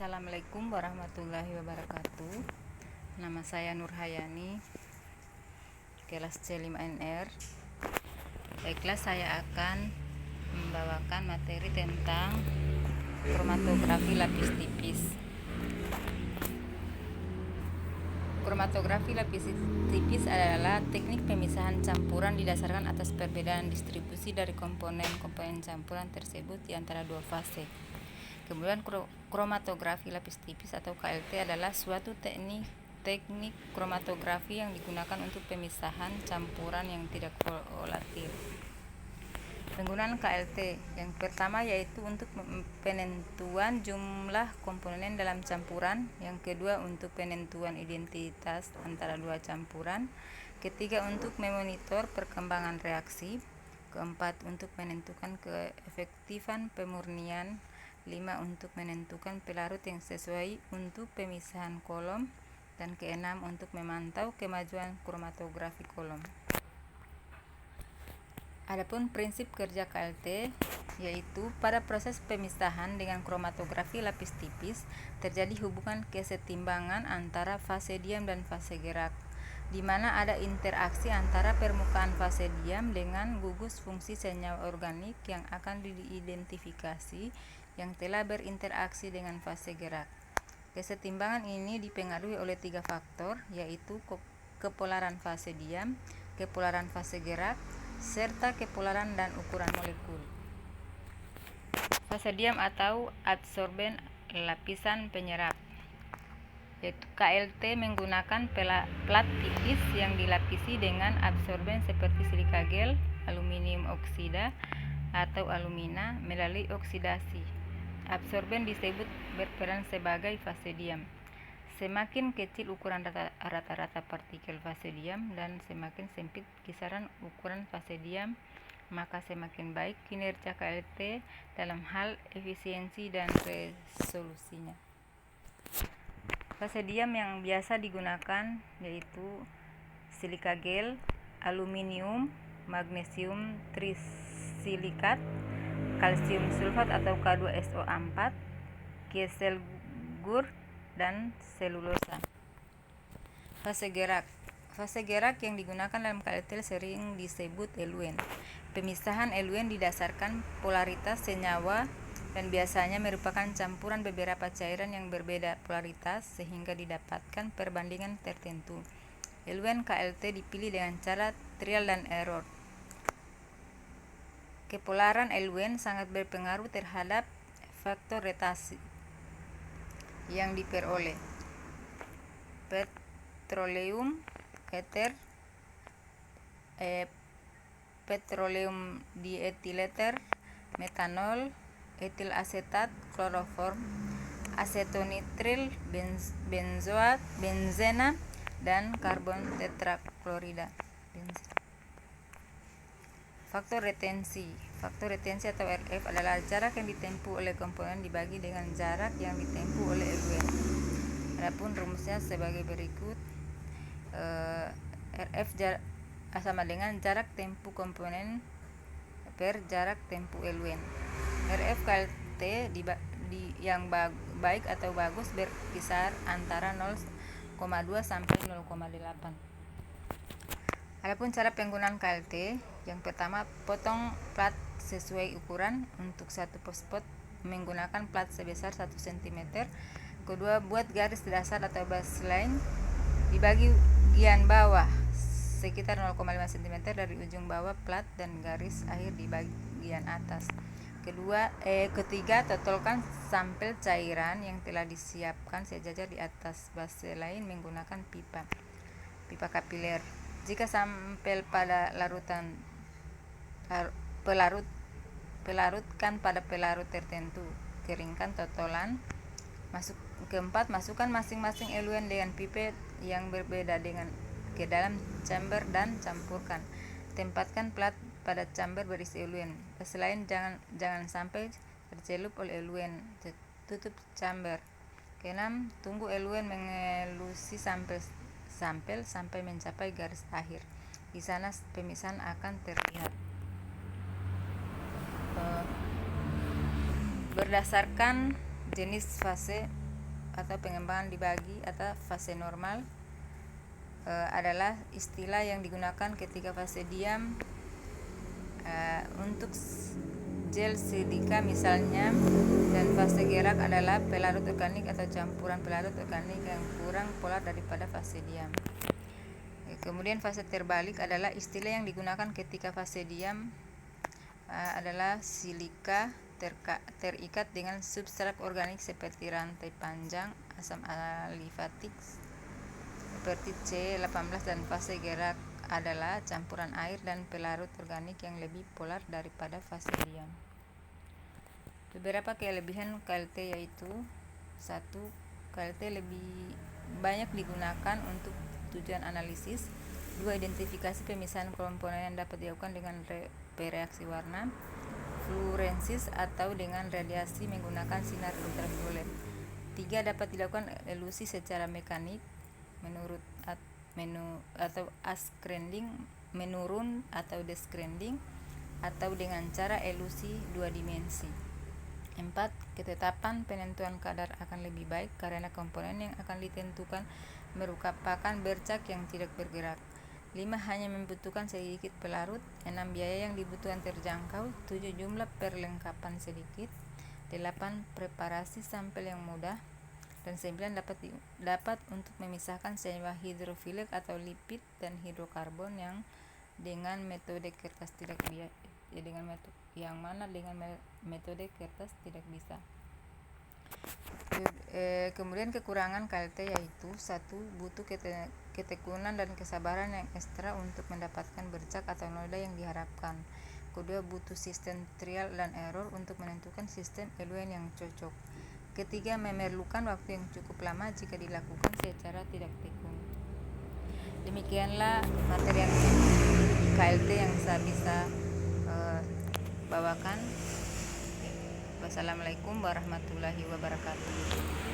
Assalamualaikum warahmatullahi wabarakatuh. Nama saya Nurhayani, kelas C5NR. Baiklah, saya akan membawakan materi tentang kromatografi lapis tipis. Kromatografi lapis tipis adalah teknik pemisahan campuran didasarkan atas perbedaan distribusi dari komponen-komponen campuran tersebut di antara dua fase. Kemudian kromatografi lapis tipis atau KLT adalah suatu teknik kromatografi yang digunakan untuk pemisahan campuran yang tidak volatil. Penggunaan KLT yang pertama yaitu untuk penentuan jumlah komponen dalam campuran, yang kedua untuk penentuan identitas antara dua campuran, ketiga untuk memonitor perkembangan reaksi, keempat untuk menentukan keefektifan pemurnian, 5 untuk menentukan pelarut yang sesuai untuk pemisahan kolom, dan keenam untuk memantau kemajuan kromatografi kolom. Adapun prinsip kerja KLT yaitu pada proses pemisahan dengan kromatografi lapis tipis terjadi hubungan kesetimbangan antara fase diam dan fase gerak, di mana ada interaksi antara permukaan fase diam dengan gugus fungsi senyawa organik yang akan diidentifikasi yang telah berinteraksi dengan fase gerak. Kesetimbangan ini dipengaruhi oleh 3 faktor, yaitu kepolaran fase diam, kepolaran fase gerak, serta kepolaran dan ukuran molekul. Fase diam atau adsorben lapisan penyerap, yaitu KLT menggunakan plat tipis yang dilapisi dengan adsorben seperti silika gel, aluminium oksida atau alumina melalui oksidasi. Adsorben disebut berperan sebagai fase diam. Semakin kecil ukuran rata-rata partikel fase diam dan semakin sempit kisaran ukuran fase diam, maka semakin baik kinerja KLT dalam hal efisiensi dan resolusinya. Fase diam yang biasa digunakan yaitu silika gel, aluminium, magnesium trisilikat, kalsium sulfat atau K2SO4, kieselgur, dan selulosa. Fase gerak. Fase gerak yang digunakan dalam KLT sering disebut eluen. Pemisahan eluen didasarkan polaritas senyawa dan biasanya merupakan campuran beberapa cairan yang berbeda polaritas sehingga didapatkan perbandingan tertentu. Eluen KLT dipilih dengan cara trial dan error. Kepolaran eluen sangat berpengaruh terhadap faktor retasi yang diperoleh. Petroleum ether, petroleum dietilether, metanol, etil asetat, kloroform, asetonitril, benzoat, benzena, dan karbon tetraklorida. Faktor retensi. Faktor retensi atau RF adalah jarak yang ditempuh oleh komponen dibagi dengan jarak yang ditempuh oleh eluen. Adapun rumusnya sebagai berikut. RF sama dengan jarak tempuh komponen per jarak tempuh eluen. RF KLT yang baik atau bagus berkisar antara 0,2 sampai 0,8. Adapun cara penggunaan KLT, yang pertama potong plat sesuai ukuran. Untuk satu spot menggunakan plat sebesar 1 cm. Kedua, buat garis dasar atau baseline di bagian bawah sekitar 0,5 cm dari ujung bawah plat dan garis akhir di bagian atas. Ketiga, totolkan sampel cairan yang telah disiapkan sejajar di atas baseline menggunakan pipa kapiler. Jika sampel pada pelarutkan pada pelarut tertentu, keringkan totolan. Keempat, masukkan masing-masing eluen dengan pipet yang berbeda ke dalam chamber dan campurkan. Tempatkan plat pada chamber berisi eluen. Selain jangan sampai tercelup oleh eluen. Tutup chamber. Keenam, tunggu eluen mengelusi sampel sampai mencapai garis akhir. Di sana pemisahan akan terlihat. Berdasarkan jenis fase atau pengembangan dibagi atau fase normal adalah istilah yang digunakan ketika fase diam untuk gel silika misalnya, dan fase gerak adalah pelarut organik atau campuran pelarut organik yang kurang polar daripada fase diam. Kemudian fase terbalik adalah istilah yang digunakan ketika fase diam adalah silika terikat dengan substrat organik seperti rantai panjang asam alifatik seperti C18, dan fase gerak adalah campuran air dan pelarut organik yang lebih polar daripada fase diam. Beberapa kelebihan KLT yaitu: 1. KLT lebih banyak digunakan untuk tujuan analisis. 2. Identifikasi pemisahan komponen yang dapat dilakukan dengan bereaksi warna, fluoresis atau dengan radiasi menggunakan sinar ultraviolet. 3. Dapat dilakukan elusi secara mekanik atau ascending, menurun atau descending, atau dengan cara elusi 2 dimensi. 4. Ketetapan penentuan kadar akan lebih baik karena komponen yang akan ditentukan merupakan bercak yang tidak bergerak. 5. Hanya membutuhkan sedikit pelarut. 6. Biaya yang dibutuhkan terjangkau. 7. Jumlah perlengkapan sedikit. 8. Preparasi sampel yang mudah. Dan 9. Dapat untuk memisahkan senyawa hidrofilik atau lipid dan hidrokarbon yang dengan metode kertas tidak biasa. Dengan metode kertas tidak bisa. Kemudian kekurangan KLT yaitu: 1. Butuh ketekunan dan kesabaran yang ekstra untuk mendapatkan bercak atau noda yang diharapkan. Kedua, butuh sistem trial dan error untuk menentukan sistem eluent yang cocok. Ketiga, memerlukan waktu yang cukup lama jika dilakukan secara tidak tekun. Demikianlah materi yang KLT yang saya bisa bawakan. Wassalamualaikum warahmatullahi wabarakatuh.